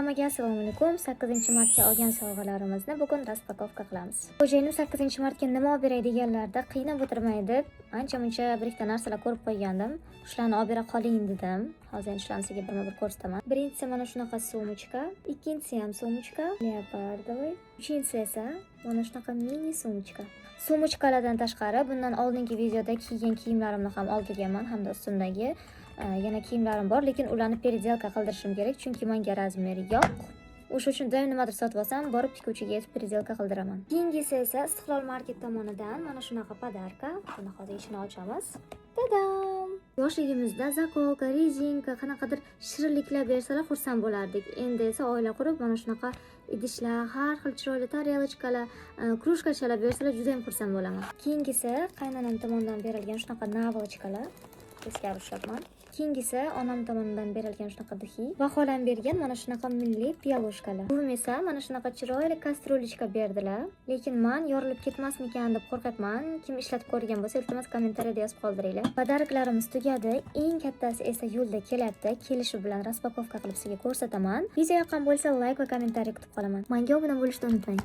Hammaga assalomu alaykum. 8-martga olgan sovg'alarimizni bugun raspakovka qilamiz. Xo'jayinim 8-martga nima olib beray deganlarda qiynab o'tirmaydi. Ancha-muncha bir ikkita narsalar ko'rib qo'ygandim. Shularni olib bera qoling dedim. Hozir endi shularni sizga birma-bir ko'rsataman. Birinchisi mana shunaqa sumочка, ikkinchisi ham sumочка, leopardовый, uchinchisi esa mana shunaqa mini sumочка. Sumочkalardan tashqari bundan oldingi videoda kiygan kiyimlarimni ham oldirganman hamda ustimdagi yana kiyimlarim bor, lekin ularni переделка qildirishim kerak, chunki menga razmeri yo'q. O'sha uchun doim nimadir sotib olsam, borib tikuvchiga aytib переделка qildiraman. Keyingisi esa Istiqlol market tomonidan mana shunaqa podarka. Buni hozir ichini ochamiz. Tadam! Yoshligimizda zakolka, rezinka, qanaqadir shirinliklar bersalar xursand bo'lardik. Endi esa oila qurib mana shunaqa idishlar, har xil chiroyli tarelочкаlar, krujkachalar bersalar juda ham xursand bo'laman. Keyingisi qaynonam tomonidan berilgan shunaqa наволочкаlar. Teskari ushlayapman. Keyingisi onam tomonidan berilgan shunaqa dixi va xolam bergan mana shunaqa milliy piyoshkalar. Buvim esa mana shunaqa chiroyli kastrolichka berdilar, lekin men yorilib ketmasmikan deb qo'rqyapman. Kim ishlatib ko'rgan bo'lsa, iltimos kommentariyada yozib qoldiringlar. Podarklarimiz tugadi. Eng kattasi esa yo'lda kelyapti. Kelishi bilan raspakovka qilib sizga ko'rsataman. Video yoqqan bo'lsa, like va kommentariy kutib qolaman. Menga obuna bo'lishni unutmang.